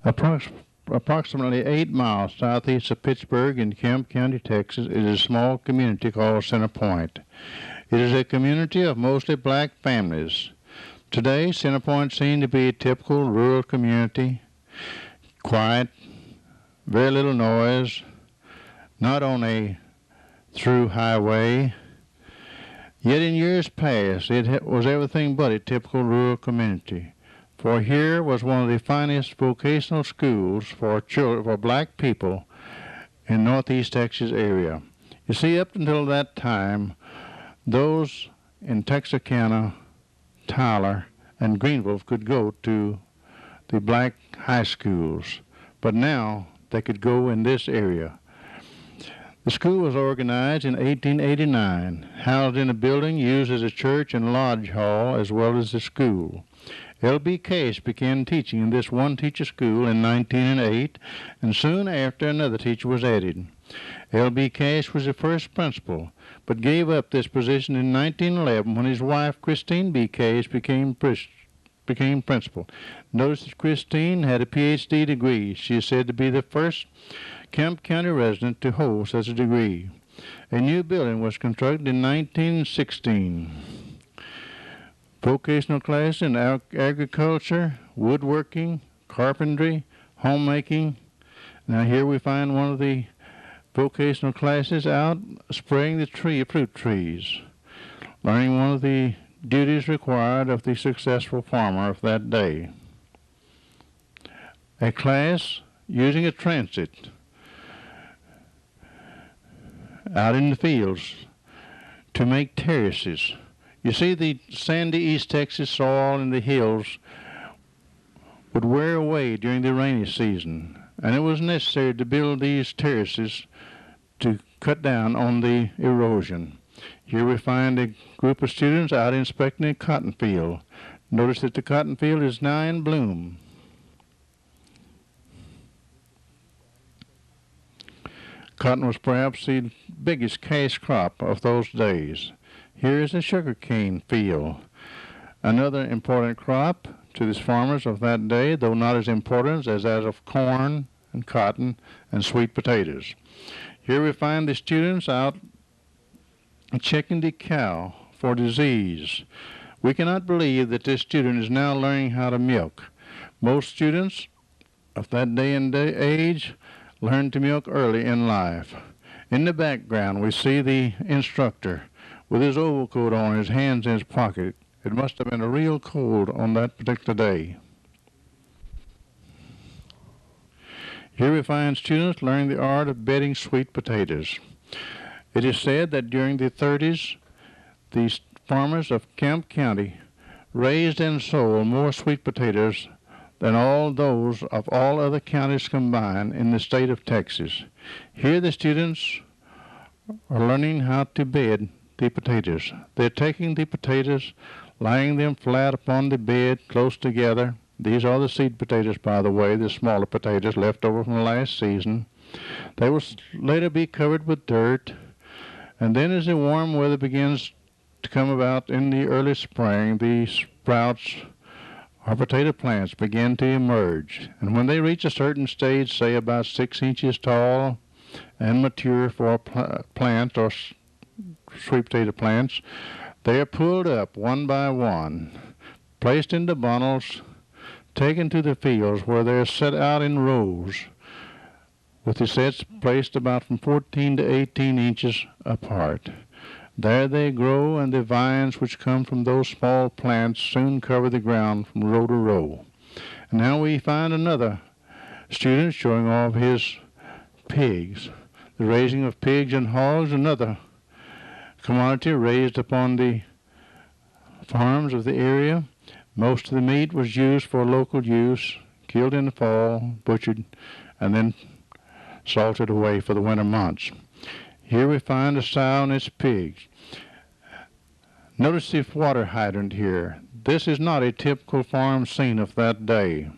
Approx Approximately 8 miles southeast of Pittsburgh in Kemp County, Texas, is a small community called Center Point. It is a community of mostly black families. Today, Center Point seems to be a typical rural community, quiet, very little noise, not on a through highway. Yet in years past, it was everything but a typical rural community. For here was one of the finest vocational schools for children, for black people in northeast Texas area. You see, up until that time, those in Texarkana, Tyler, and Greenville could go to the black high schools, but now they could go in this area. The school was organized in 1889, housed in a building used as a church and lodge hall as well as a school. L.B. Case began teaching in this one-teacher school in 1908, and soon after another teacher was added. L.B. Case was the first principal, but gave up this position in 1911 when his wife, Christine B. Case, became principal. Notice that Christine had a Ph.D. degree. She is said to be the first Kemp County resident to hold such a degree. A new building was constructed in 1916. Vocational classes in agriculture, woodworking, carpentry, homemaking. Now here we find one of the vocational classes out spraying the fruit trees, learning one of the duties required of the successful farmer of that day. A class using a transit out in the fields to make terraces. You see, the sandy East Texas soil in the hills would wear away during the rainy season, and it was necessary to build these terraces to cut down on the erosion. Here we find a group of students out inspecting a cotton field. Notice that the cotton field is now in bloom. Cotton was perhaps the biggest cash crop of those days. Here is a sugarcane field, another important crop to the farmers of that day, though not as important as that of corn and cotton and sweet potatoes. Here we find the students out checking the cow for disease. We cannot believe that this student is now learning how to milk. Most students of that day and age learned to milk early in life. In the background, we see the instructor with his overcoat on, his hands in his pocket. It must have been a real cold on that particular day. Here we find students learning the art of bedding sweet potatoes. It is said that during the 30s, these farmers of Kemp County raised and sold more sweet potatoes than all those of all other counties combined in the state of Texas. Here the students are learning how to bed the potatoes. They're taking the potatoes, laying them flat upon the bed close together. These are the seed potatoes, by the way, the smaller potatoes left over from the last season. They will later be covered with dirt, and then as the warm weather begins to come about in the early spring, the sprouts or potato plants begin to emerge. And when they reach a certain stage, say about 6 inches tall and mature for a plant or sweet potato plants, they are pulled up one by one, placed into bundles, taken to the fields where they are set out in rows, with the sets placed about from 14 to 18 inches apart. There they grow, and the vines which come from those small plants soon cover the ground from row to row. And now we find another student showing off his pigs. The raising of pigs and hogs, another commodity raised upon the farms of the area. Most of the meat was used for local use, killed in the fall, butchered, and then salted away for the winter months. Here we find a sow and its pigs. Notice the water hydrant here. This is not a typical farm scene of that day.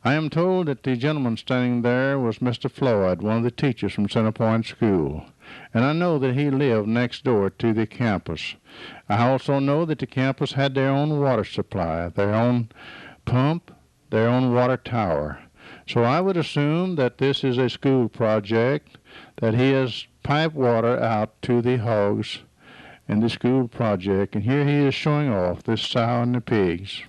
I am told that the gentleman standing there was Mr. Floyd, one of the teachers from Center Point School, and I know that he lived next door to the campus. I also know that the campus had their own water supply, their own pump, their own water tower. So I would assume that this is a school project, that he has piped water out to the hogs in the school project, and here he is showing off this sow and the pigs.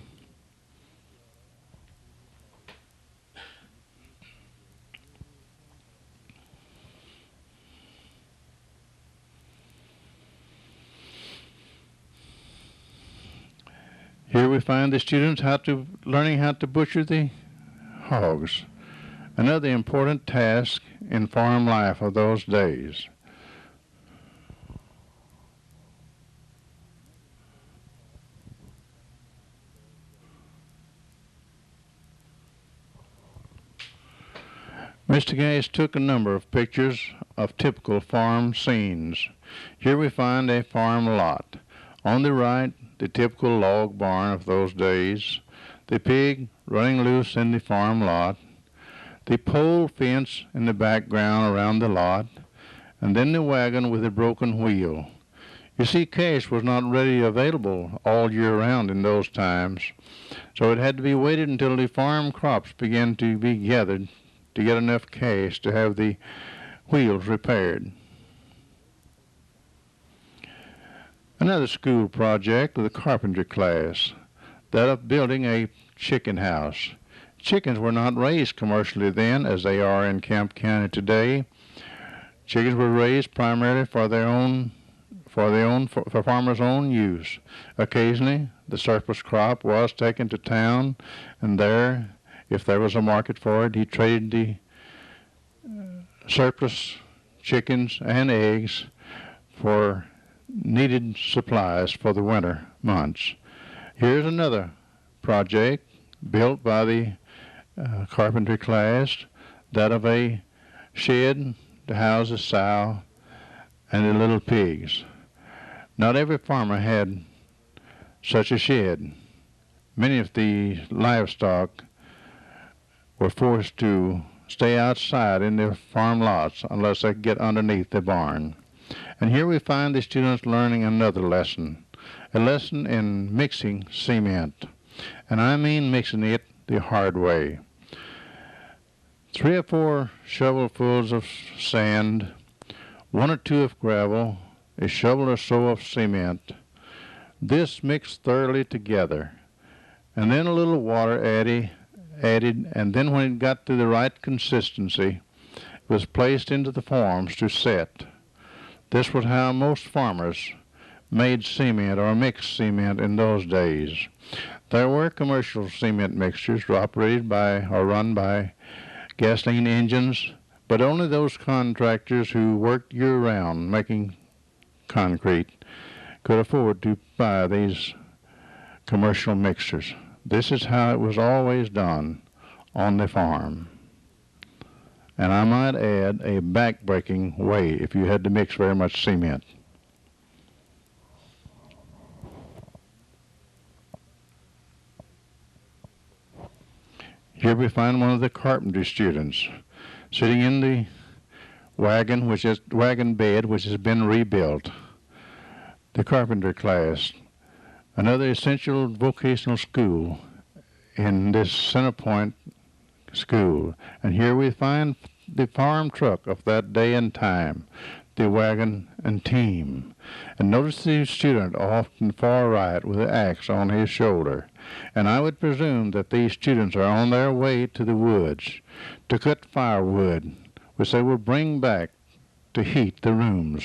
Here we find the students learning how to butcher the hogs, another important task in farm life of those days. Mr. Gass took a number of pictures of typical farm scenes. Here we find a farm lot. On the right, the typical log barn of those days, the pig running loose in the farm lot, the pole fence in the background around the lot, and then the wagon with the broken wheel. You see, cash was not readily available all year round in those times, so it had to be waited until the farm crops began to be gathered to get enough cash to have the wheels repaired. Another school project of the carpentry class, that of building a chicken house. Chickens were not raised commercially then as they are in Kemp County today. Chickens were raised primarily for farmers' own use. Occasionally, the surplus crop was taken to town, and there, if there was a market for it, he traded the surplus chickens and eggs for needed supplies for the winter months. Here's another project built by the carpentry class, that of a shed to house a sow and the little pigs. Not every farmer had such a shed. Many of the livestock were forced to stay outside in their farm lots unless they could get underneath the barn. And here we find the students learning another lesson, a lesson in mixing cement. And I mean mixing it the hard way. 3 or 4 shovelfuls of sand, 1 or 2 of gravel, a shovel or so of cement. This mixed thoroughly together, and then a little water added, and then when it got to the right consistency, it was placed into the forms to set. This was how most farmers made cement or mixed cement in those days. There were commercial cement mixtures operated by or run by gasoline engines, but only those contractors who worked year-round making concrete could afford to buy these commercial mixtures. This is how it was always done on the farm. And I might add, a back-breaking way if you had to mix very much cement. Here we find one of the carpentry students sitting in the wagon bed which has been rebuilt. The carpentry class, another essential vocational school in this Center Point school. And here we find the farm truck of that day and time, the wagon and team. And notice the student off in the far right with the axe on his shoulder. And I would presume that these students are on their way to the woods to cut firewood, which they will bring back to heat the rooms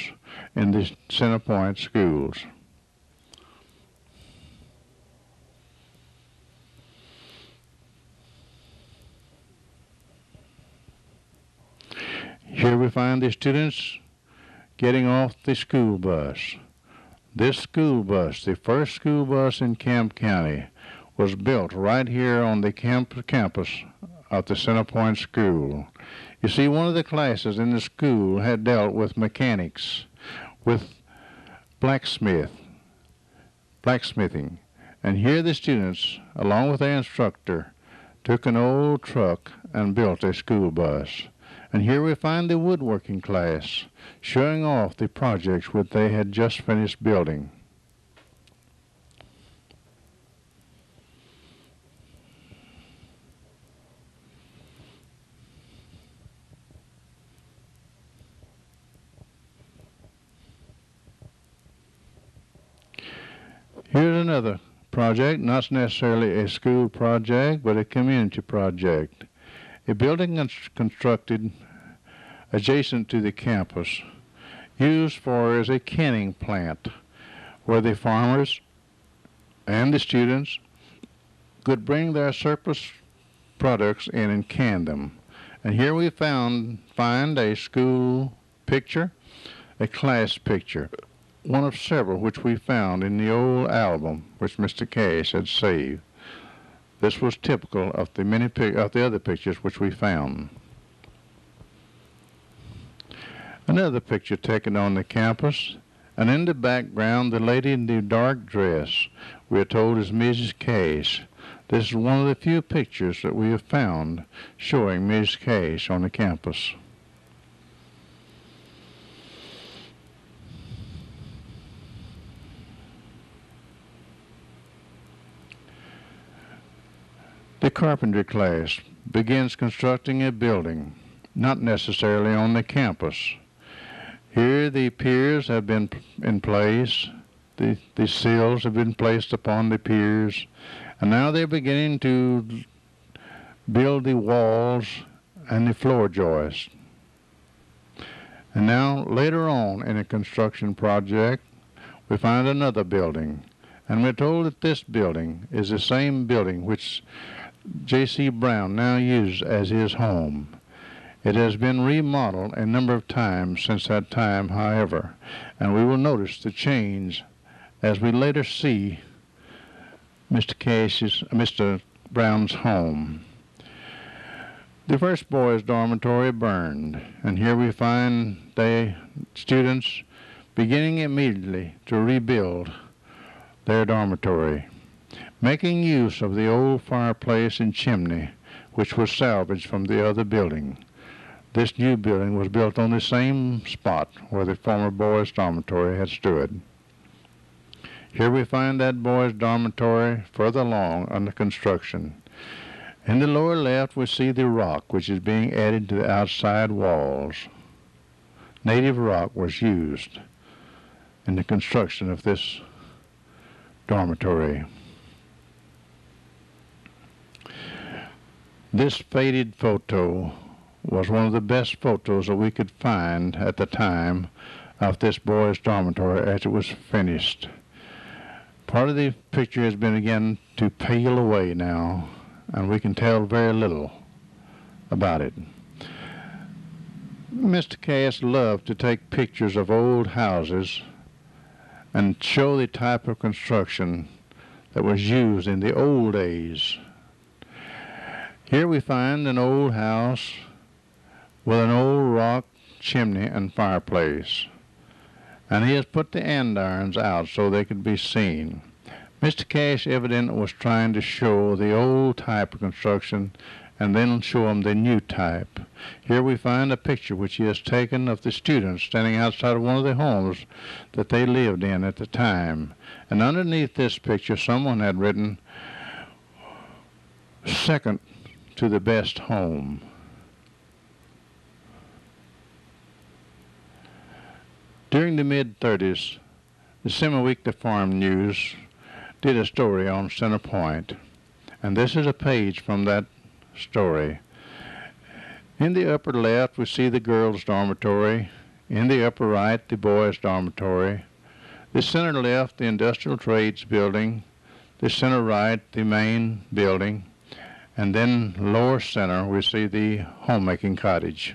in the Center Point schools. Here we find the students getting off the school bus. This school bus, the first school bus in Kemp County, was built right here on the campus of the Center Point School. You see, one of the classes in the school had dealt with mechanics, with blacksmithing. And here the students, along with their instructor, took an old truck and built a school bus. And here we find the woodworking class showing off the projects which they had just finished building. Here's another project, not necessarily a school project, but a community project. A building constructed adjacent to the campus, used for as a canning plant, where the farmers and the students could bring their surplus products in and can them. And here we find a school picture, a class picture, one of several which we found in the old album which Mr. Cash had saved. This was typical of the many of the other pictures which we found. Another picture taken on the campus, and in the background the lady in the dark dress we are told is Mrs. Cash. This is one of the few pictures that we have found showing Mrs. Cash on the campus. The carpentry class begins constructing a building, not necessarily on the campus. Here the piers have been in place, the sills have been placed upon the piers, and now they're beginning to build the walls and the floor joists. And now later on in a construction project we find another building, and we're told that this building is the same building which J.C. Brown now uses as his home. It has been remodeled a number of times since that time, however, and we will notice the change as we later see Mr. Brown's home. The first boys' dormitory burned, and here we find the students beginning immediately to rebuild their dormitory, making use of the old fireplace and chimney which was salvaged from the other building. This new building was built on the same spot where the former boys' dormitory had stood. Here we find that boys' dormitory further along under construction. In the lower left we see the rock which is being added to the outside walls. Native rock was used in the construction of this dormitory. This faded photo was one of the best photos that we could find at the time of this boys' dormitory as it was finished. Part of the picture has been begun to pale away now, and we can tell very little about it. Mr. Cass loved to take pictures of old houses and show the type of construction that was used in the old days. Here we find an old house with an old rock chimney and fireplace, and he has put the andirons out so they could be seen. Mr. Cash evidently was trying to show the old type of construction and then show them the new type. Here we find a picture which he has taken of the students standing outside of one of the homes that they lived in at the time. And underneath this picture someone had written, "Second to the best home." During the mid-30s, the Semi-Weekly Farm News did a story on Center Point, and this is a page from that story. In the upper left we see the girls' dormitory, in the upper right the boys' dormitory, the center left the Industrial Trades Building, the center right the main building, and then lower center we see the homemaking cottage.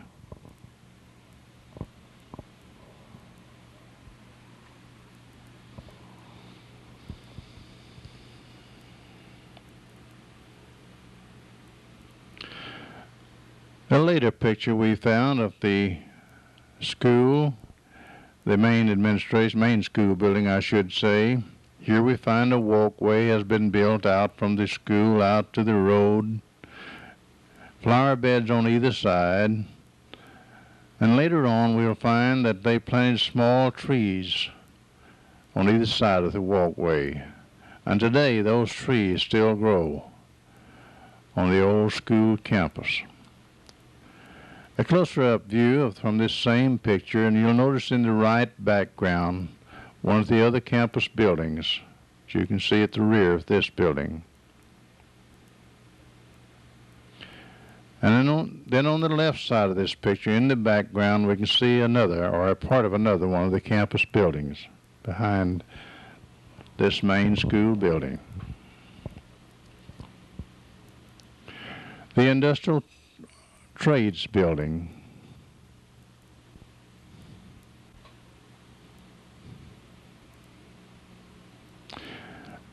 A later picture we found of the school, the main school building, I should say. Here we find a walkway has been built out from the school out to the road, flower beds on either side, and later on we'll find that they planted small trees on either side of the walkway, and today those trees still grow on the old school campus. A closer-up view from this same picture, and you'll notice in the right background one of the other campus buildings that you can see at the rear of this building. And then on the left side of this picture, in the background, we can see another, or a part of another one of the campus buildings behind this main school building. The Industrial Trades Building.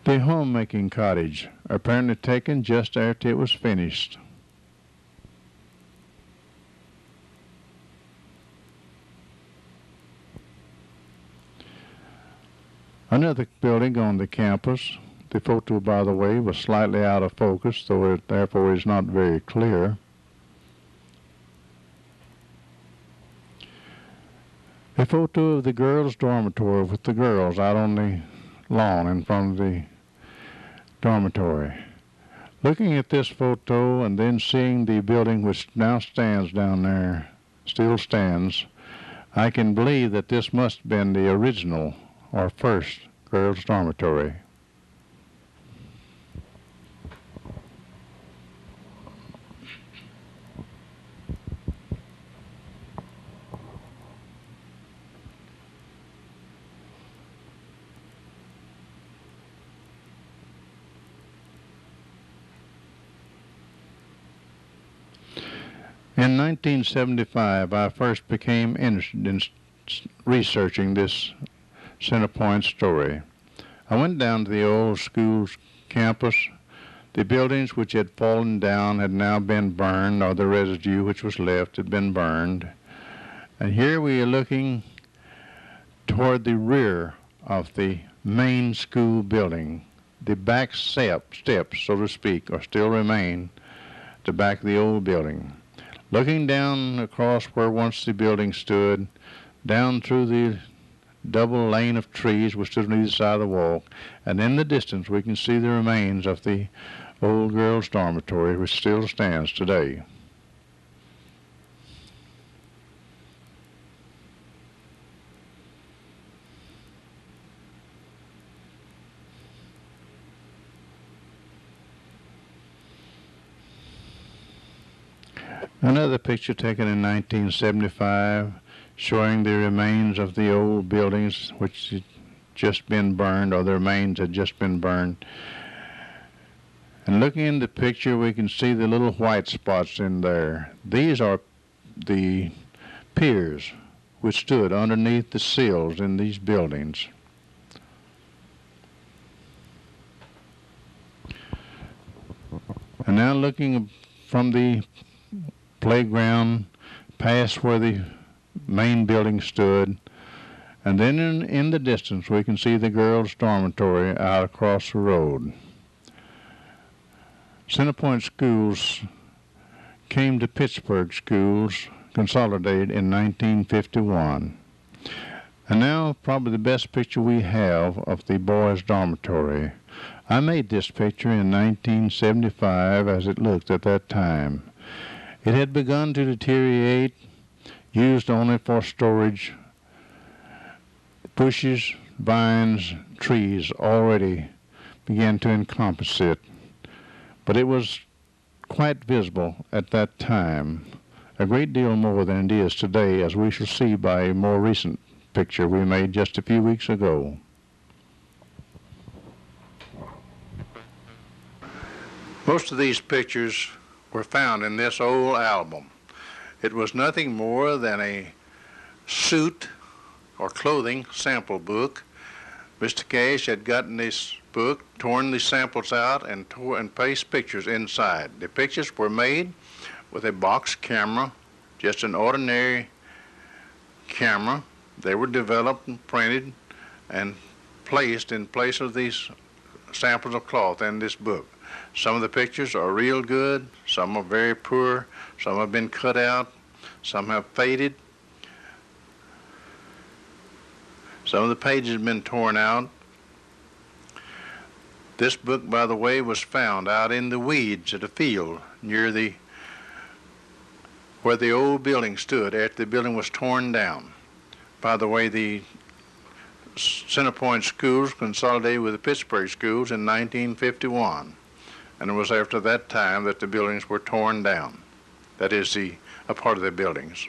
The homemaking cottage, apparently taken just after it was finished. Another building on the campus. The photo, by the way, was slightly out of focus, though it therefore is not very clear. A photo of the girls' dormitory with the girls out on the lawn in front of the dormitory. Looking at this photo and then seeing the building which now stands down there, still stands, I can believe that this must have been the original or first girls' dormitory. In 1975, I first became interested in researching this Centerpoint story. I went down to the old school's campus. The buildings which had fallen down had now been burned, or the residue which was left had been burned. And here we are looking toward the rear of the main school building. The back steps, so to speak, or still remain at the back of the old building. Looking down across where once the building stood, down through the double lane of trees which stood on either side of the walk, and in the distance we can see the remains of the old girls' dormitory which still stands today. Another picture taken in 1975 showing the remains of the old buildings which had just been burned, or the remains had just been burned. And looking in the picture, we can see the little white spots in there. These are the piers which stood underneath the sills in these buildings. And now looking from the playground past where the main building stood, and then in the distance we can see the girls' dormitory out across the road. Centerpoint schools came to Pittsburgh schools, consolidated in 1951. And now probably the best picture we have of the boys' dormitory. I made this picture in 1975 as it looked at that time. It had begun to deteriorate, used only for storage. Bushes, vines, trees already began to encompass it. But it was quite visible at that time, a great deal more than it is today, as we shall see by a more recent picture we made just a few weeks ago. Most of these pictures were found in this old album. It was nothing more than a suit or clothing sample book. Mr. Cash had gotten this book, torn the samples out, and pasted pictures inside. The pictures were made with a box camera, just an ordinary camera. They were developed and printed and placed in place of these samples of cloth in this book. Some of the pictures are real good, some are very poor, some have been cut out, some have faded. Some of the pages have been torn out. This book, by the way, was found out in the weeds at a field near where the old building stood after the building was torn down. By the way, the Center Point schools consolidated with the Pittsburgh schools in 1951. And it was after that time that the buildings were torn down. That is, a part of the buildings.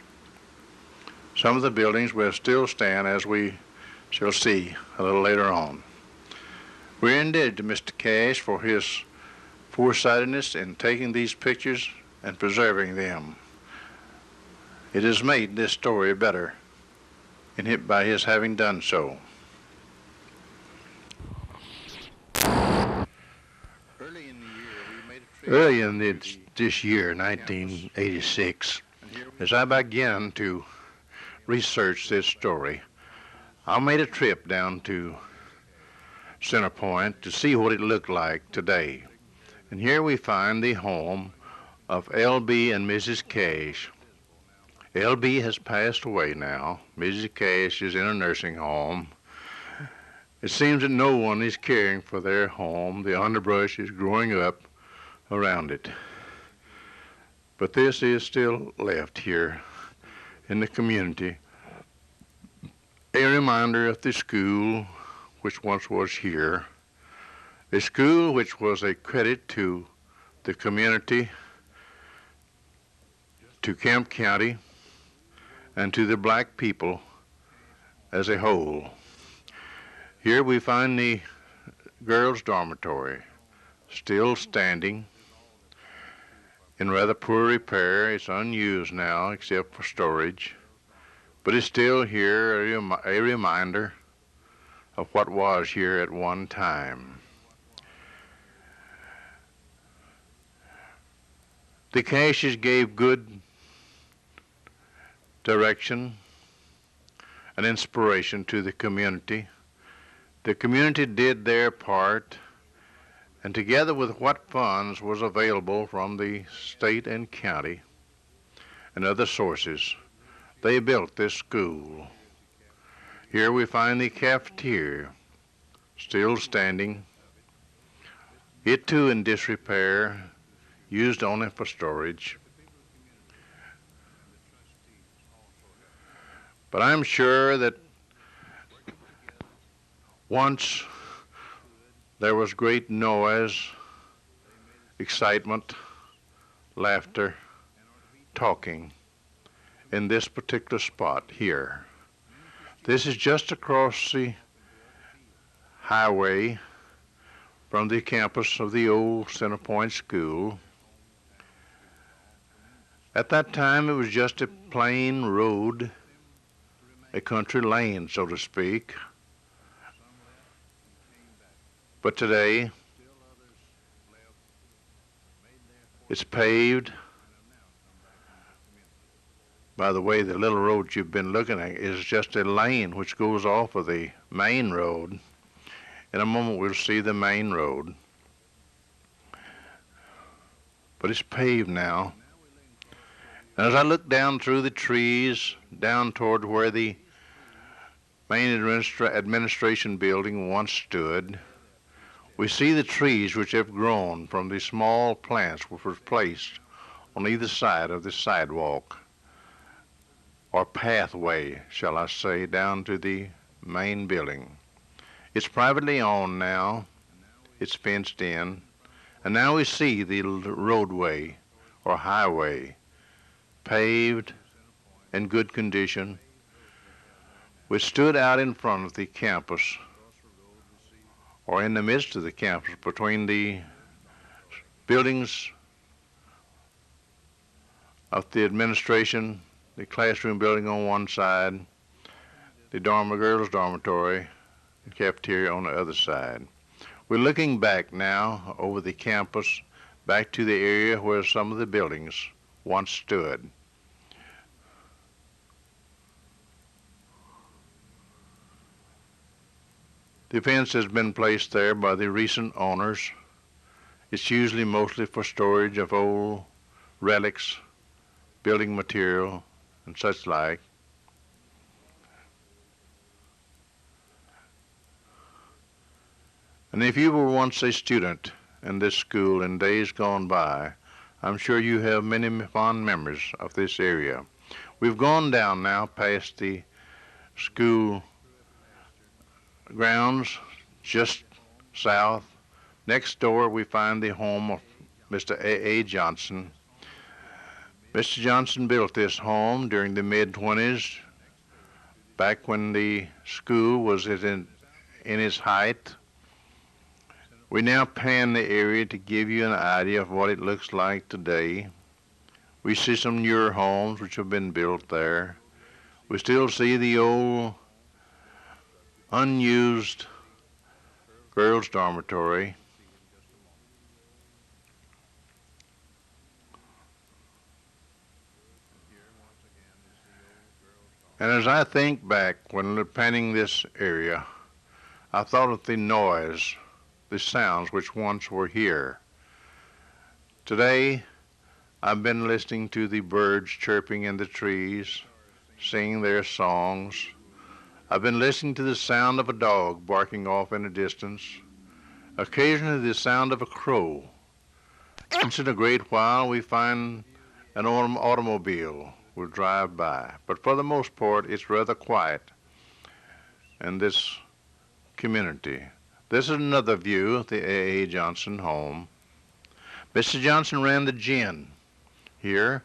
Some of the buildings will still stand, as we shall see a little later on. We're indebted to Mr. Cash for his foresightedness in taking these pictures and preserving them. It has made this story better by his having done so. Early in this year, 1986, as I began to research this story, I made a trip down to Center Point to see what it looked like today. And here we find the home of L.B. and Mrs. Cash. L.B. has passed away now. Mrs. Cash is in a nursing home. It seems that no one is caring for their home. The underbrush is growing up around it. But this is still left here in the community. A reminder of the school which once was here. A school which was a credit to the community, to Kemp County, and to the black people as a whole. Here we find the girls' dormitory, still standing, in rather poor repair. It's unused now except for storage, but it's still here, a reminder of what was here at one time. The Cashes gave good direction and inspiration to the community. The community did their part, and together with what funds was available from the state and county and other sources, they built this school. Here we find the cafeteria, still standing, it too in disrepair, used only for storage. But I'm sure that once there was great noise, excitement, laughter, talking in this particular spot here. This is just across the highway from the campus of the old Center Point School. At that time, it was just a plain road, a country lane, so to speak. But today, it's paved. By the way, the little road you've been looking at is just a lane which goes off of the main road. In a moment, we'll see the main road. But it's paved now. And as I look down through the trees, down toward where the main administration building once stood, we see the trees which have grown from the small plants which were placed on either side of the sidewalk, or pathway, shall I say, down to the main building. It's privately owned now, it's fenced in, and now we see the roadway or highway, paved, in good condition, which stood out in front of the campus, or in the midst of the campus, between the buildings of the administration, the classroom building on one side, the girls' dormitory, and cafeteria on the other side. We're looking back now over the campus, back to the area where some of the buildings once stood. The fence has been placed there by the recent owners. It's usually mostly for storage of old relics, building material, and such like. And if you were once a student in this school in days gone by, I'm sure you have many fond memories of this area. We've gone down now past the school grounds just south. Next door we find the home of Mr. A. Johnson. Mr. Johnson built this home during the mid-20s, back when the school was in its height. We now pan the area to give you an idea of what it looks like today. We see some newer homes which have been built there. We still see the old unused girls' dormitory. And as I think back when panning this area, I thought of the noise, the sounds which once were here. Today, I've been listening to the birds chirping in the trees, singing their songs. I've been listening to the sound of a dog barking off in the distance, occasionally the sound of a crow. Once in a great while, we find an automobile will drive by, but for the most part, it's rather quiet in this community. This is another view of the A. Johnson home. Mr. Johnson ran the gin here.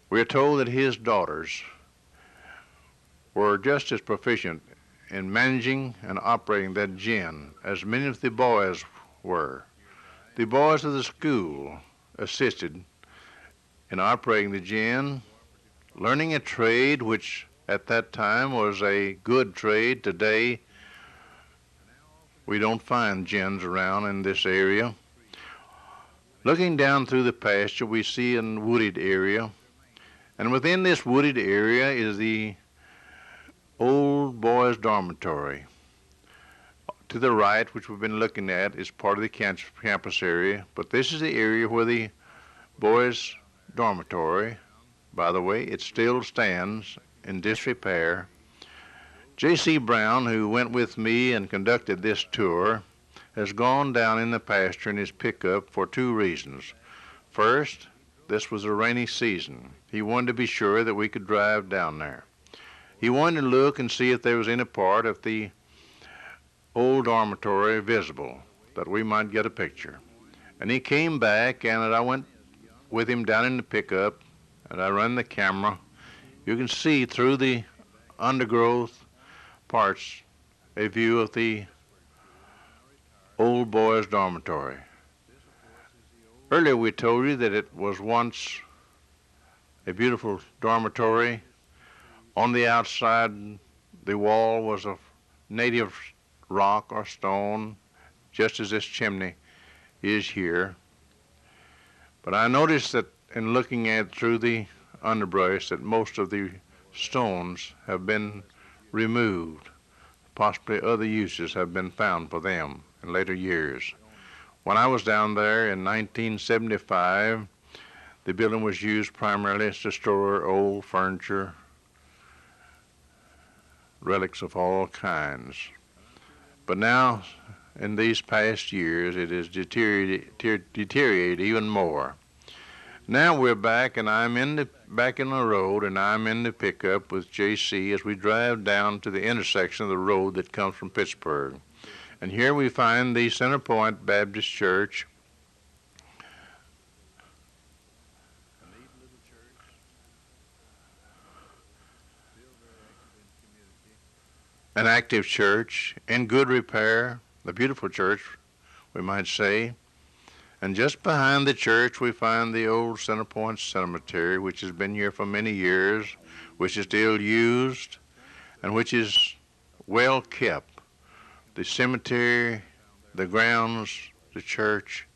We are told that his daughters were just as proficient in managing and operating that gin as many of the boys were. The boys of the school assisted in operating the gin, learning a trade which at that time was a good trade. Today, we don't find gins around in this area. Looking down through the pasture, we see a wooded area, and within this wooded area is the old boys' dormitory. To the right, which we've been looking at, is part of the campus area, but this is the area where the boys' dormitory, by the way, it still stands in disrepair. J.C. Brown, who went with me and conducted this tour, has gone down in the pasture in his pickup for two reasons. First, this was a rainy season. He wanted to be sure that we could drive down there. He wanted to look and see if there was any part of the old dormitory visible, that we might get a picture. And he came back, and I went with him down in the pickup, and I run the camera. You can see through the undergrowth parts a view of the old boys' dormitory. Earlier we told you that it was once a beautiful dormitory. On the outside, the wall was of native rock or stone, just as this chimney is here. But I noticed that in looking at through the underbrush that most of the stones have been removed. Possibly other uses have been found for them in later years. When I was down there in 1975, the building was used primarily to store old furniture, relics of all kinds. But now, in these past years, it has deteriorated even more. Now we're back, and I'm back in the road, and I'm in the pickup with J.C. as we drive down to the intersection of the road that comes from Pittsburgh. And here we find the Center Point Baptist Church. An active church, in good repair, a beautiful church, we might say. And just behind the church, we find the old Center Point Cemetery, which has been here for many years, which is still used, and which is well kept. The cemetery, the grounds, the church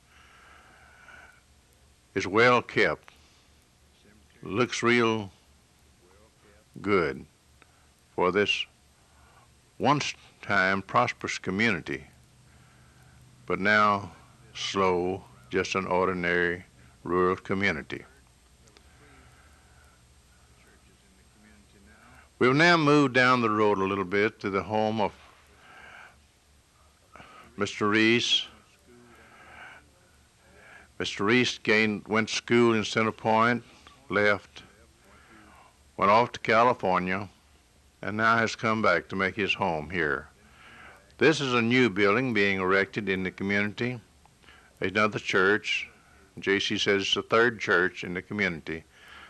is well kept. Looks real good for this once time prosperous community, but now slow, just an ordinary rural community. We'll now move down the road a little bit to the home of Mr. Reese. Mr. Reese went to school in Center Point, left, went off to California, and now has come back to make his home here. This is a new building being erected in the community. Another church. J.C. says it's the third church in the community.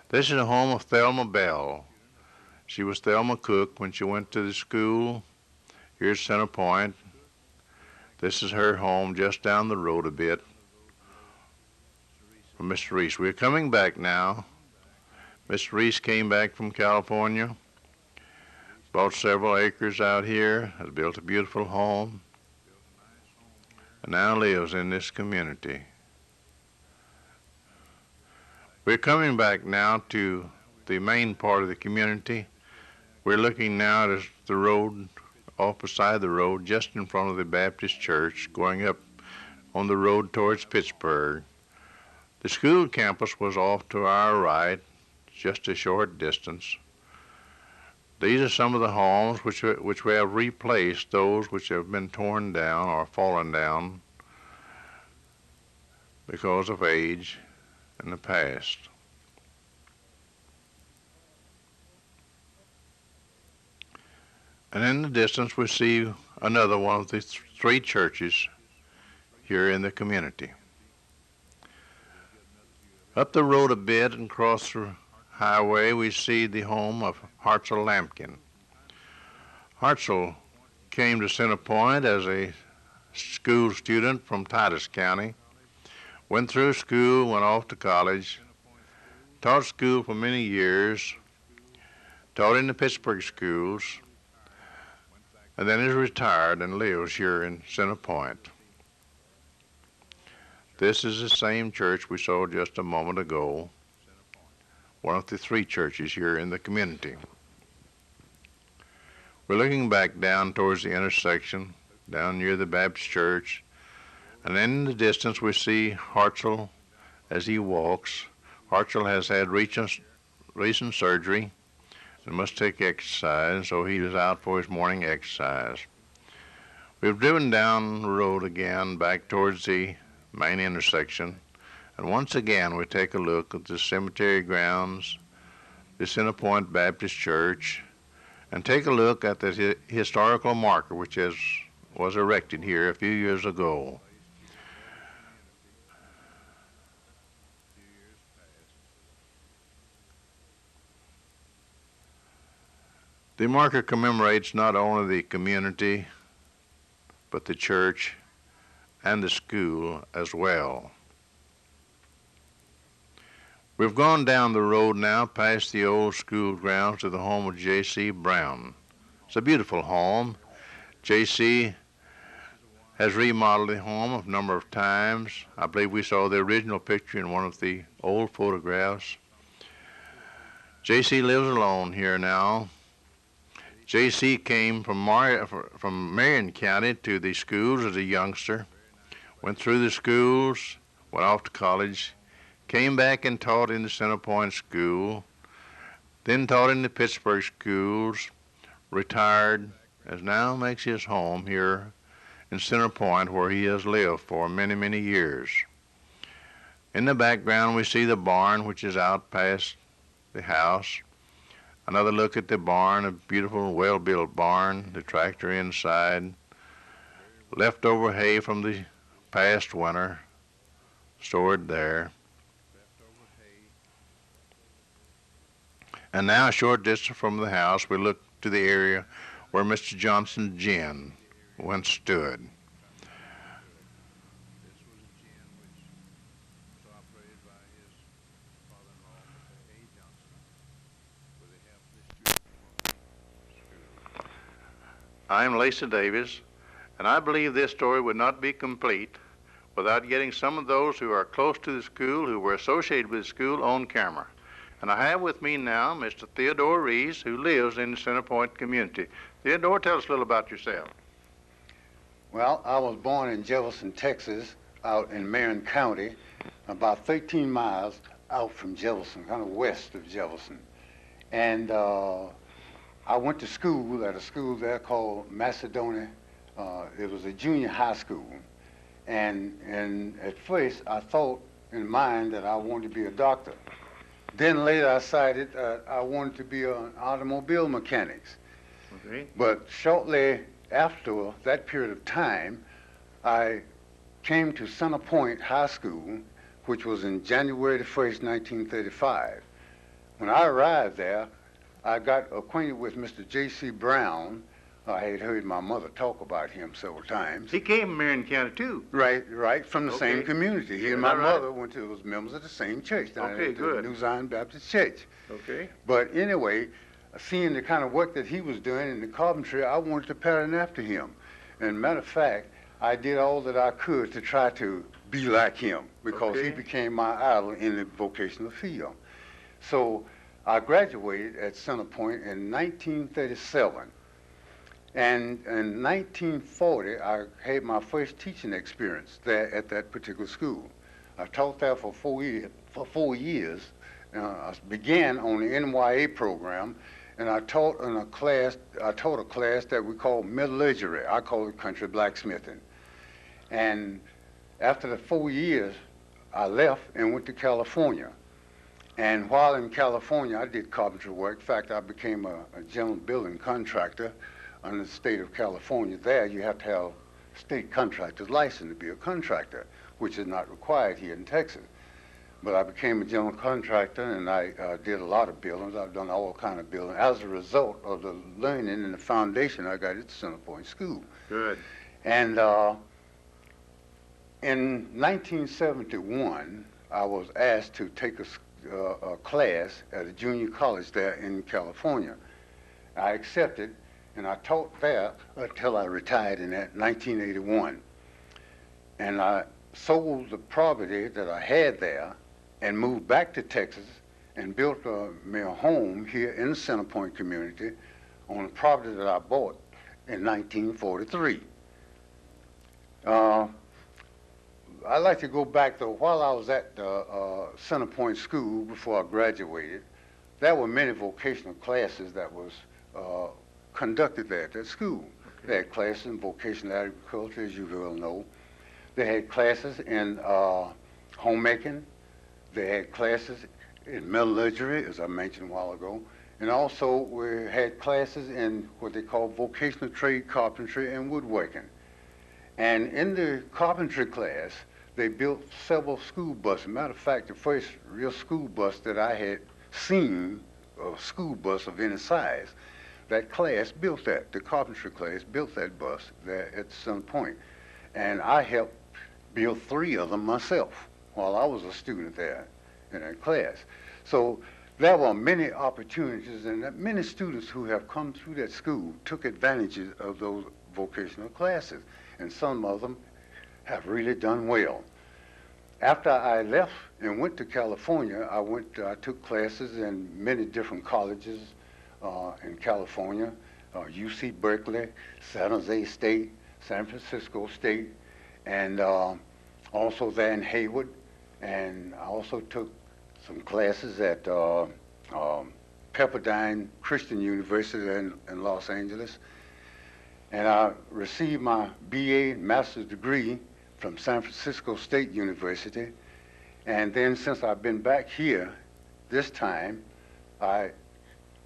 This is the home of Thelma Bell. She was Thelma Cook when she went to the school. Here's Center Point. This is her home just down the road a bit from Mr. Reese. We're coming back now. Mr. Reese came back from California, bought several acres out here, has built a beautiful home, and now lives in this community. We're coming back now to the main part of the community. We're looking now at the road, off beside the road, just in front of the Baptist church, going up on the road towards Pittsburgh. The school campus was off to our right, just a short distance. These are some of the homes which we have replaced, those which have been torn down or fallen down because of age in the past. And in the distance we see another one of the three churches here in the community. Up the road a bit and across the highway we see the home of Hartzell Lampkin. Hartzell came to Center Point as a school student from Titus County, went through school, went off to college, taught school for many years, taught in the Pittsburgh schools, and then is retired and lives here in Center Point. This is the same church we saw just a moment ago, one of the three churches here in the community. We're looking back down towards the intersection, down near the Baptist church, and then in the distance we see Hartzell as he walks. Hartzell has had recent surgery and must take exercise, so he is out for his morning exercise. We've driven down the road again back towards the main intersection, and once again we take a look at the cemetery grounds, the Center Point Baptist Church, and take a look at the historical marker which was erected here a few years ago. The marker commemorates not only the community, but the church and the school as well. We've gone down the road now past the old school grounds to the home of J.C. Brown. It's a beautiful home. J.C. has remodeled the home a number of times. I believe we saw the original picture in one of the old photographs. J.C. lives alone here now. J.C. came from Marion County to the schools as a youngster, went through the schools, went off to college, came back and taught in the Center Point School, then taught in the Pittsburgh schools, retired, as now makes his home here in Center Point, where he has lived for many, many years. In the background we see the barn, which is out past the house. Another look at the barn, a beautiful, well-built barn, the tractor inside, leftover hay from the past winter stored there. And now a short distance from the house we look to the area where Mr. Johnson's gin once stood. I'm Lacy Davis, and I believe this story would not be complete without getting some of those who are close to the school, who were associated with the school, on camera. And I have with me now Mr. Theodore Reese, who lives in the Center Point community. Theodore, tell us a little about yourself. Well, I was born in Jefferson, Texas, out in Marion County, about 13 miles out from Jefferson, kind of west of Jefferson. And I went to school at a school there called Macedonia. It was a junior high school. And at first, I thought in mind that I wanted to be a doctor. Then later I decided I wanted to be an automobile mechanic. Okay. But shortly after that period of time, I came to Center Point High School, which was in January the 1st, 1935. When I arrived there, I got acquainted with Mr. J.C. Brown. I had heard my mother talk about him several times. He came from Marion County, too. Right, from the Okay. same community. He and my mother was members of the same church, Okay, good. the New Zion Baptist Church. Okay. But anyway, seeing the kind of work that he was doing in the carpentry, I wanted to pattern after him. And matter of fact, I did all that I could to try to be like him, because he became my idol in the vocational field. So I graduated at Center Point in 1937. And in 1940, I had my first teaching experience there at that particular school. I taught there for 4 years. I began on the NYA program, and I taught a class that we call metallurgy. I call it country blacksmithing. And after the 4 years, I left and went to California. And while in California, I did carpentry work. In fact, I became a general building contractor under the state of California. There, you have to have state contractor's license to be a contractor, which is not required here in Texas. But I became a general contractor, and I did a lot of buildings. I've done all kind of building as a result of the learning and the foundation I got at Center Point School. Good. And in 1971, I was asked to take a class at a junior college there in California. I accepted, and I taught there until I retired in 1981. And I sold the property that I had there and moved back to Texas and built me a home here in the Center Point community on a property that I bought in 1943. I'd like to go back, though. While I was at Center Point School before I graduated, there were many vocational classes that was conducted there at that school. Okay. They had classes in vocational agriculture, as you well know. They had classes in homemaking. They had classes in metallurgy, as I mentioned a while ago. And also we had classes in what they call vocational trade carpentry and woodworking. And in the carpentry class, they built several school buses. Matter of fact, the first real school bus that I had seen, a school bus of any size, that class built that. The carpentry class built that bus there at Center Point. And I helped build 3 of them myself while I was a student there in that class. So there were many opportunities, and many students who have come through that school took advantage of those vocational classes, and some of them have really done well. After I left and went to California, I took classes in many different colleges in California, UC Berkeley, San Jose State, San Francisco State, and also there in Hayward. And I also took some classes at Pepperdine Christian University in Los Angeles. And I received my BA master's degree from San Francisco State University. And then since I've been back here this time, I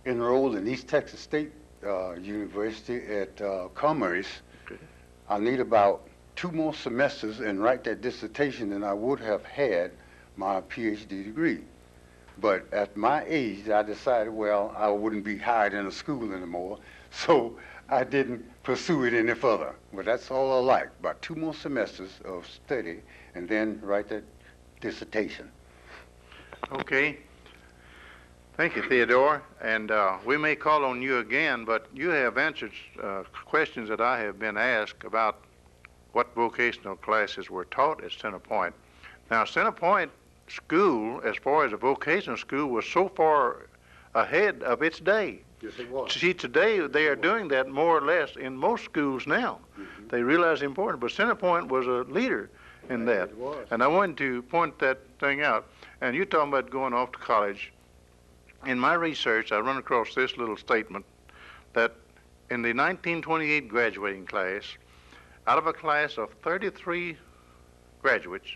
enrolled in East Texas State University at Commerce. Okay. I need about 2 more semesters and write that dissertation, and I would have had my PhD degree. But at my age, I decided, well, I wouldn't be hired in a school anymore, so I didn't pursue it any further. But that's all I like, about 2 more semesters of study, and then write that dissertation. Okay. Thank you, Theodore. And we may call on you again, but you have answered questions that I have been asked about what vocational classes were taught at Center Point. Now, Center Point School, as far as a vocational school, was so far ahead of its day. Yes, it was. See, today they are doing that more or less in most schools now. Mm-hmm. They realize the importance, but Center Point was a leader in that. It was. And I wanted to point that thing out. And you're talking about going off to college. In my research, I run across this little statement that in the 1928 graduating class, out of a class of 33 graduates,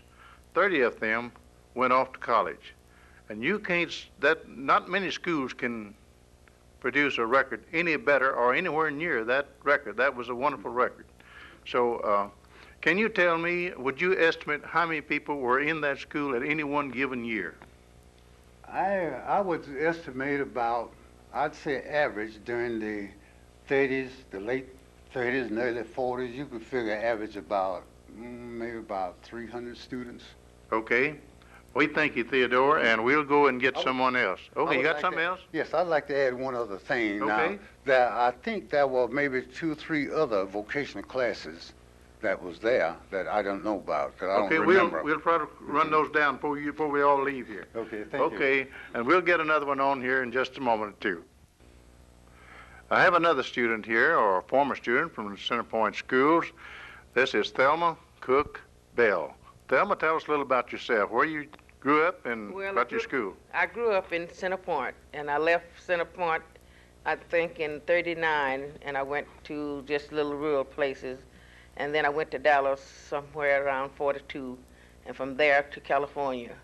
30 of them went off to college. And you can't, not many schools can produce a record any better or anywhere near that record. That was a wonderful record. So can you tell me, would you estimate how many people were in that school at any one given year? I would estimate about, I'd say average during the 30s, the late 30s and early 40s, you could figure average about maybe about 300 students. Okay. We thank you, Theodore, and we'll go and get someone else. Okay, you got something else? Yes, I'd like to add one other thing. Okay. Now, I think there were maybe 2 or 3 other vocational classes that was there that I don't know about, that I don't remember. Okay, we'll try to run those down before we all leave here. Okay, thank you. Okay, and we'll get another one on here in just a moment or two. I have another student here, or a former student from the Center Point Schools. This is Thelma Cook Bell. Thelma, tell us a little about yourself, where you grew up and about your school. I grew up in Center Point, and I left Center Point, I think, in '39, and I went to just little rural places. And then I went to Dallas somewhere around '42, and from there to California.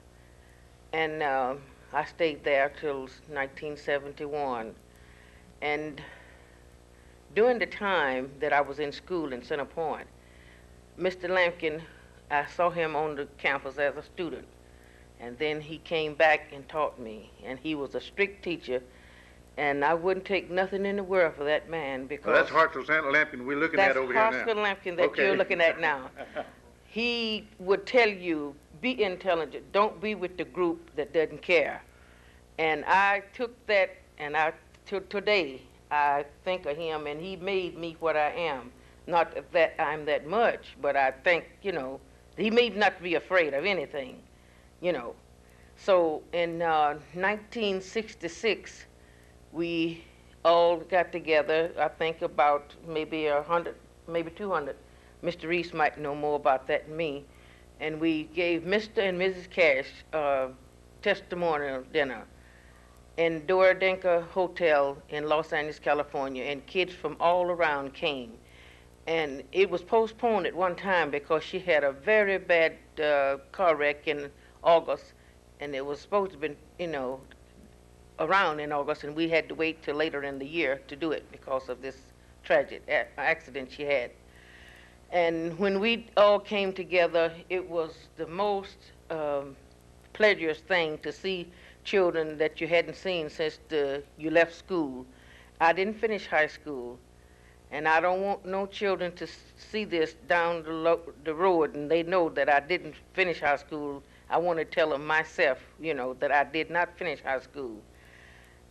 And I stayed there till 1971. And during the time that I was in school in Center Point, Mr. Lampkin, I saw him on the campus as a student. And then he came back and taught me. And he was a strict teacher. And I wouldn't take nothing in the world for that man, because... Well, that's Hartzell Lampkin we're looking at over here now. That's Hartzell Lampkin that you're looking at now. He would tell you, be intelligent. Don't be with the group that doesn't care. And I took that, and today I think of him, and he made me what I am. Not that I'm that much, but I think, you know, he made me not to be afraid of anything, you know. So in 1966, we all got together, I think about maybe 100, maybe 200. Mr. Reese might know more about that than me. And we gave Mr. and Mrs. Cash a testimonial dinner in Dora Denker Hotel in Los Angeles, California, and kids from all around came. And it was postponed at one time because she had a very bad car wreck in August, and it was supposed to be, you know, around in August, and we had to wait till later in the year to do it because of this tragic accident she had. And when we all came together, it was the most pleasurous thing to see children that you hadn't seen since you left school. I didn't finish high school, and I don't want no children to see this down the road and they know that I didn't finish high school. I want to tell them myself, you know, that I did not finish high school.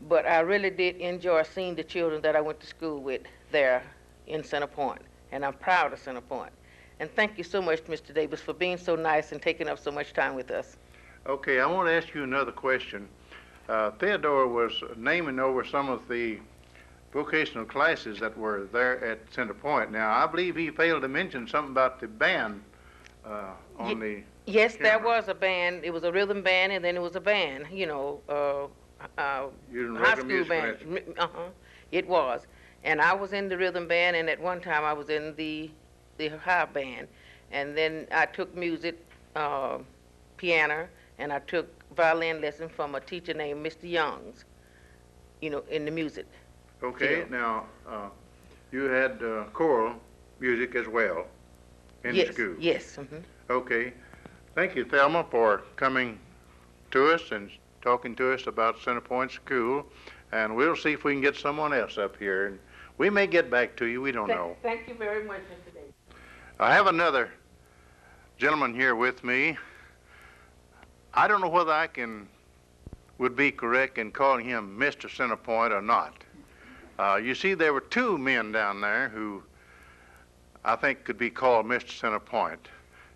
But I really did enjoy seeing the children that I went to school with there in Center Point, and I'm proud of Center Point. And thank you so much, Mr. Davis, for being so nice and taking up so much time with us. Okay, I want to ask you another question. Theodore was naming over some of the vocational classes that were there at Center Point. Now, I believe he failed to mention something about the band on the Yes, camera. there was a band. It was a rhythm band, and then it was a band, you know, high school band. It was. And I was in the rhythm band, and at one time I was in the high band. And then I took music, piano, and I took violin lesson from a teacher named Mr. Youngs, you know, in the music. Okay, now, you had choral music as well in the school. Yes. Okay. Thank you, Thelma, for coming to us and talking to us about Center Point School. And we'll see if we can get someone else up here. And we may get back to you. We don't know. Thank you very much, Mr. Davis. I have another gentleman here with me. I don't know whether I would be correct in calling him Mr. Center Point or not. You see, there were two men down there who I think could be called Mr. Center Point.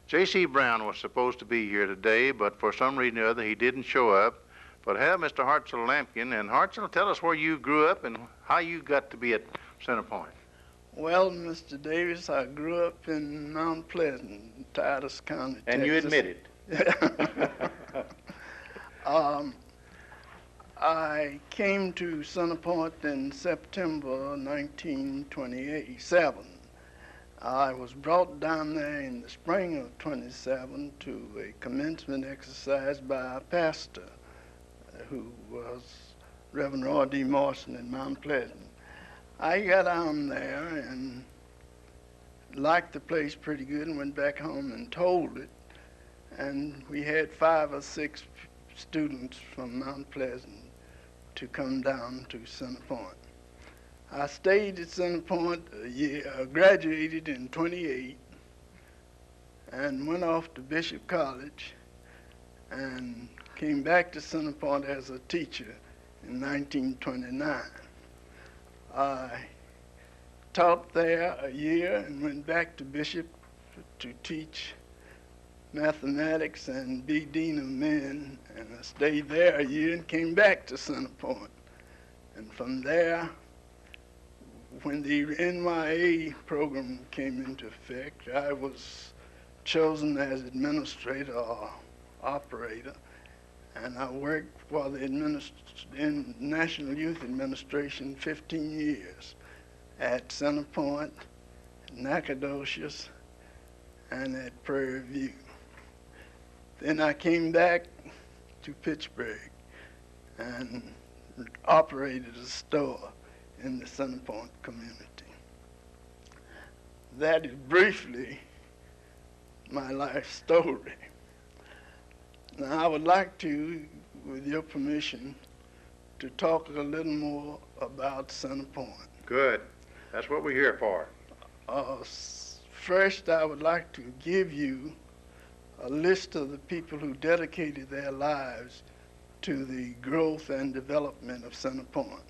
J.C. Brown was supposed to be here today, but for some reason or other he didn't show up. But I have Mr. Hartzell Lampkin. And Hartzell, tell us where you grew up and how you got to be at Center Point. Well, Mr. Davis, I grew up in Mount Pleasant, Titus County, Texas. And you admit it. I came to Center Point in September 1927. I was brought down there in the spring of 27 to a commencement exercise by a pastor who was Reverend Roy D. Morrison in Mount Pleasant. I got on there and liked the place pretty good and went back home and told it. And we had 5 or 6 students from Mount Pleasant to come down to Center Point. I stayed at Center Point a year, graduated in 28, and went off to Bishop College and came back to Center Point as a teacher in 1929. I taught there a year and went back to Bishop to teach mathematics and be dean of men, and I stayed there a year and came back to Center Point. And from there, when the NYA program came into effect, I was chosen as administrator or operator, and I worked for the National Youth Administration 15 years at Center Point, Nacogdoches, and at Prairie View. Then I came back to Pittsburgh and operated a store in the Center Point community. That is briefly my life story. Now I would like to, with your permission, to talk a little more about Center Point. Good. That's what we're here for. First, I would like to give you a list of the people who dedicated their lives to the growth and development of Center Point.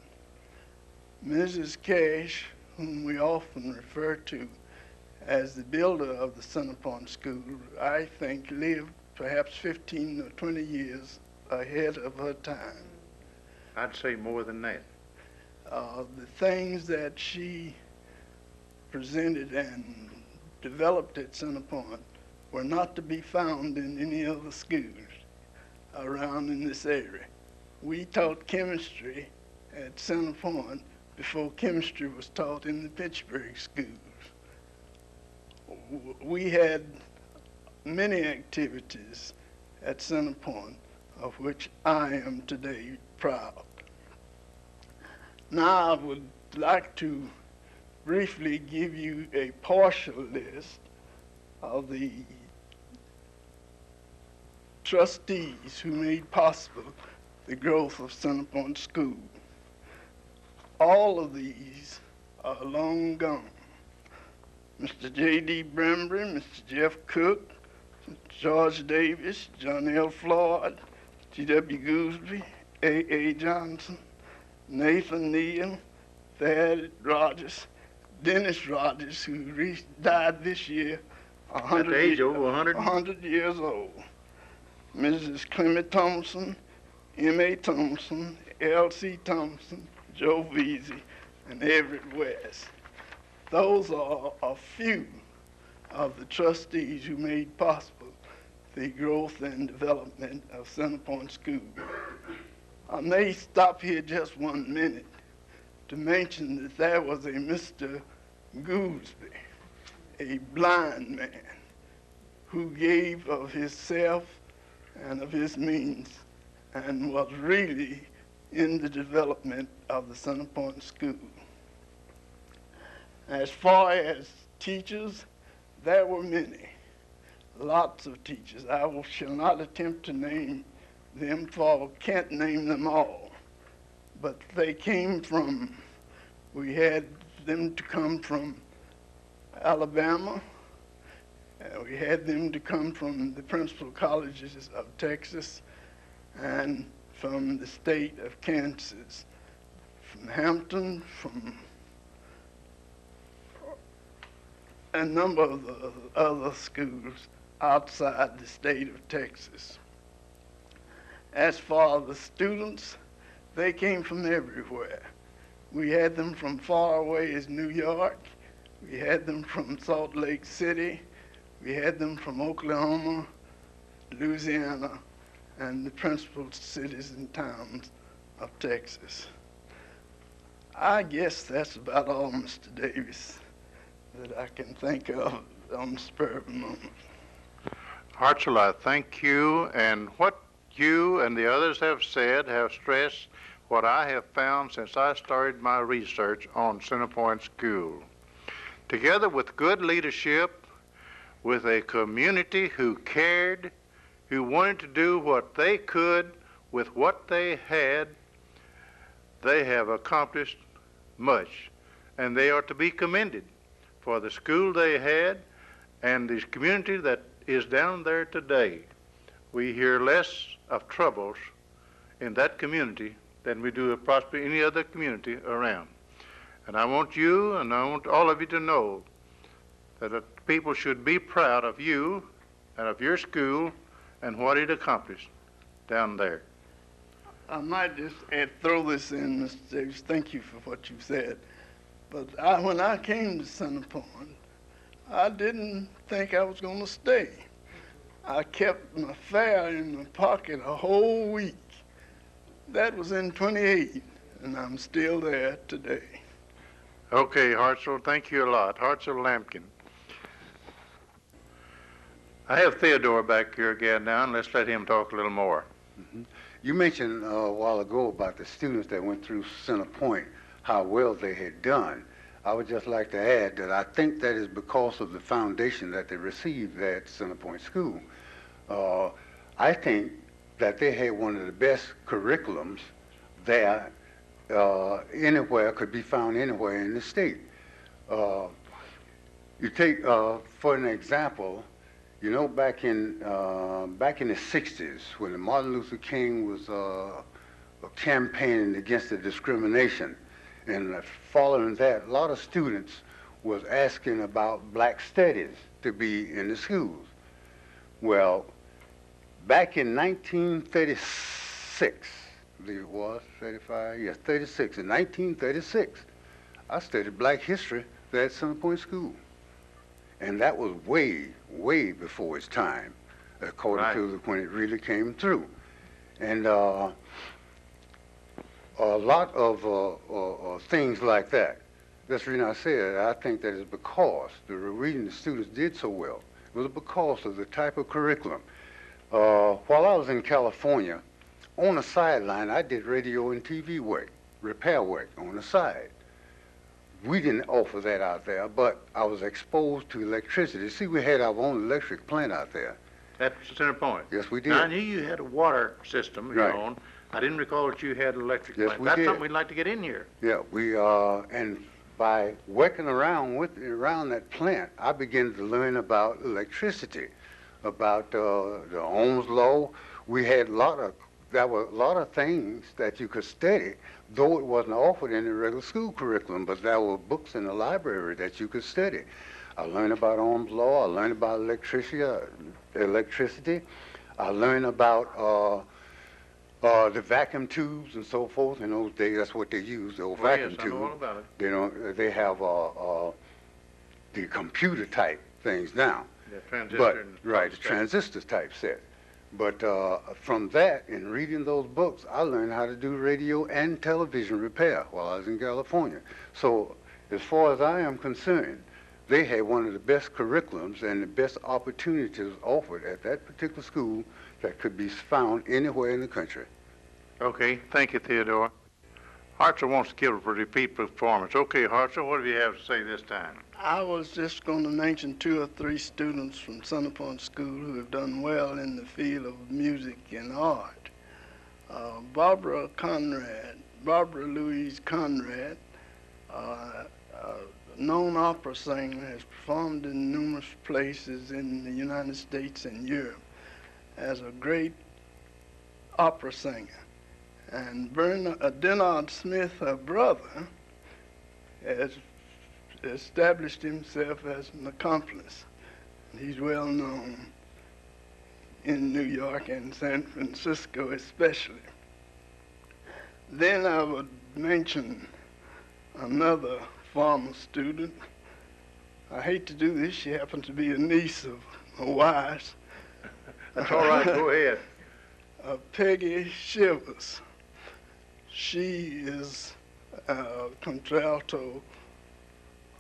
Mrs. Cash, whom we often refer to as the builder of the Center Point School, I think lived perhaps 15 or 20 years ahead of her time. I'd say more than that. The things that she presented and developed at Center Point were not to be found in any other schools around in this area. We taught chemistry at Center Point before chemistry was taught in the Pittsburgh schools. We had many activities at Center Point of which I am today proud. Now I would like to briefly give you a partial list of the trustees who made possible the growth of Center Point School. All of these are long gone. Mr. J.D. Brembry, Mr. Jeff Cook, George Davis, John L. Floyd, G.W. Gooseby, A.A. Johnson, Nathan Neal, Thad Rogers, Dennis Rogers, who died this year, At the age of over 100? 100 years old. Mrs. Clement Thompson, M.A. Thompson, L.C. Thompson, Joe Veazey, and Everett West. Those are a few of the trustees who made possible the growth and development of Center Point School. I may stop here just 1 minute to mention that there was a Mr. Gooseby, a blind man, who gave of himself and of his means and was really in the development of the Center Point School. As far as teachers, there were many, lots of teachers. I shall not attempt to name them, for I can't name them all. But they came from, we had them to come from Alabama, we had them to come from the principal colleges of Texas and from the state of Kansas, from Hampton, from a number of the other schools outside the state of Texas. As for the students, they came from everywhere. We had them from far away as New York, we had them from Salt Lake City, we had them from Oklahoma, Louisiana, and the principal cities and towns of Texas. I guess that's about all, Mr. Davis, that I can think of on the spur of the moment. Hartzell, I thank you, and what you and the others have said have stressed what I have found since I started my research on Centerpoint School. Together with good leadership, with a community who cared, who wanted to do what they could with what they had, they have accomplished much, and they are to be commended for the school they had and the community that is down there today. We hear less of troubles in that community than we do of possibly any other community around. And I want you and I want all of you to know that people should be proud of you and of your school and what it accomplished down there. I might just throw this in, Mr. Davis. Thank you for what you said. But when I came to Centerpoint, I didn't think I was going to stay. I kept my fare in my pocket a whole week. That was in 28, and I'm still there today. Okay, Hartzell, thank you a lot. Hartzell Lampkin. I have Theodore back here again now, and let's let him talk a little more. Mm-hmm. You mentioned a while ago about the students that went through Centerpoint, how well they had done. I would just like to add that I think that is because of the foundation that they received at Centerpoint School. I think that they had one of the best curriculums there anywhere, could be found anywhere in the state. You take, for an example, you know, back in the 60s, when Martin Luther King was campaigning against the discrimination, and following that, a lot of students was asking about black studies to be in the schools. Well, back in 1936, I believe it was, 35, yes, 36, in 1936, I studied black history there at Centerpoint School. And that was way, way before its time, according to when it really came through. And a lot of things like that. That's the reason I said I think that is because the reading the students did so well. It was because of the type of curriculum. While I was in California, on the sideline, I did radio and TV work, repair work on the side. We didn't offer that out there, but I was exposed to electricity. See, we had our own electric plant out there. At Centerpoint? Yes, we did. Now, I knew you had a water system of your own. I didn't recall that you had an electric plant. That's something we'd like to get in here. Yeah, we and by working around that plant, I began to learn about electricity, about the Ohm's law. We had there were a lot of things that you could study, though it wasn't offered in the regular school curriculum, but there were books in the library that you could study. I learned about Ohm's law. I learned about electricity. I learned about the vacuum tubes and so forth. In those days, that's what they used, the old vacuum tube. I know all about it. You know, they have the computer type things now. The transistor. The transistor type set. But from that, in reading those books, I learned how to do radio and television repair while I was in California. So as far as I am concerned, they had one of the best curriculums and the best opportunities offered at that particular school that could be found anywhere in the country. Okay, thank you, Theodore. Hartzell wants to give a repeat performance. Okay, Hartzell, what do you have to say this time? I was just going to mention 2 or 3 students from Centerpoint School who have done well in the field of music and art. Barbara Louise Conrad, a known opera singer, has performed in numerous places in the United States and Europe as a great opera singer. And Denard Smith, her brother, has established himself as an accomplice. He's well known in New York and San Francisco especially. Then I would mention another former student. I hate to do this, she happens to be a niece of my wife's. That's all right, go ahead. Peggy Shivers. She is a contralto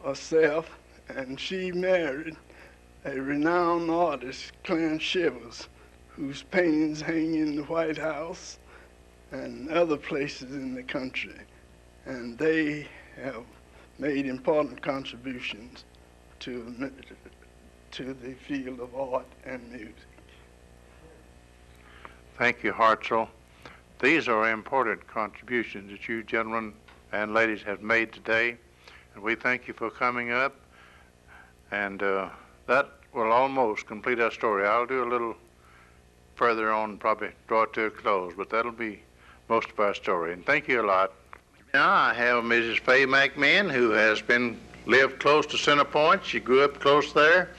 herself, and she married a renowned artist, Clarence Shivers, whose paintings hang in the White House and other places in the country, and they have made important contributions to the field of art and music. Thank you, Hartzell. These are important contributions that you gentlemen and ladies have made today, and we thank you for coming up. And that will almost complete our story. I'll do a little further on, probably draw it to a close, but that'll be most of our story. And thank you a lot. Now I have Mrs. Fay McMahon, who has lived close to Center Point. She grew up close there,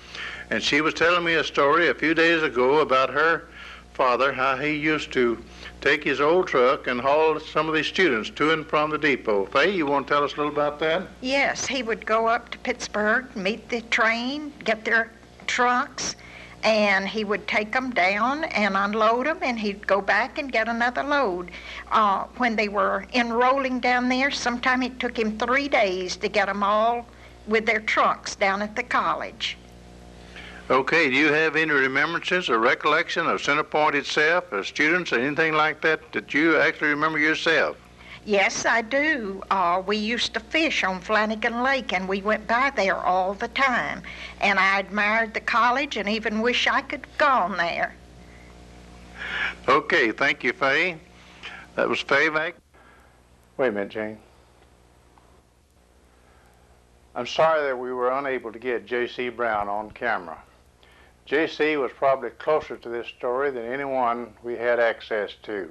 and she was telling me a story a few days ago about her father, how he used to take his old truck and haul some of these students to and from the depot. Fay, you want to tell us a little about that? Yes, he would go up to Pittsburgh, meet the train, get their trucks, and he would take them down and unload them, and he'd go back and get another load. When they were enrolling down there, sometimes it took him 3 days to get them all with their trucks down at the college. Okay, do you have any remembrances or recollection of Center Point itself, as students, or anything like that, that you actually remember yourself? Yes, I do. We used to fish on Flanagan Lake, and we went by there all the time. And I admired the college and even wish I could have gone there. Okay, thank you, Fay. That was Fay Mac. Wait a minute, Jane. I'm sorry that we were unable to get J.C. Brown on camera. J.C. was probably closer to this story than anyone we had access to.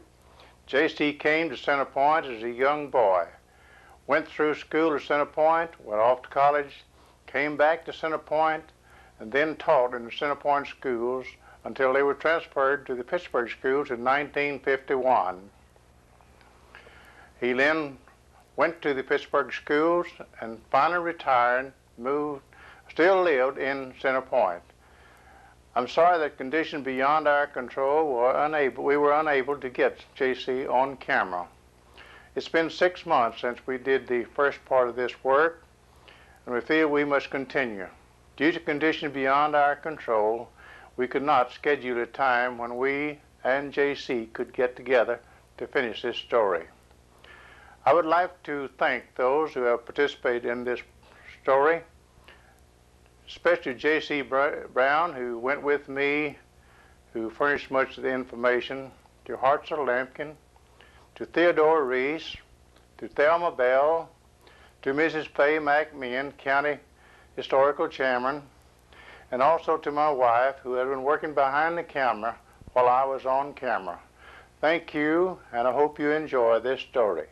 J.C. came to Center Point as a young boy, went through school at Center Point, went off to college, came back to Center Point, and then taught in the Center Point schools until they were transferred to the Pittsburgh schools in 1951. He then went to the Pittsburgh schools and finally retired, still lived in Center Point. I'm sorry that conditions beyond our control we were unable to get J.C. on camera. It's been 6 months since we did the first part of this work, and we feel we must continue. Due to conditions beyond our control, we could not schedule a time when we and J.C. could get together to finish this story. I would like to thank those who have participated in this story, especially J.C. Brown, who went with me, who furnished much of the information, to Hartzell Lampkin, to Theodore Reese, to Thelma Bell, to Mrs. Fay McMahon, County Historical Chairman, and also to my wife, who had been working behind the camera while I was on camera. Thank you, and I hope you enjoy this story.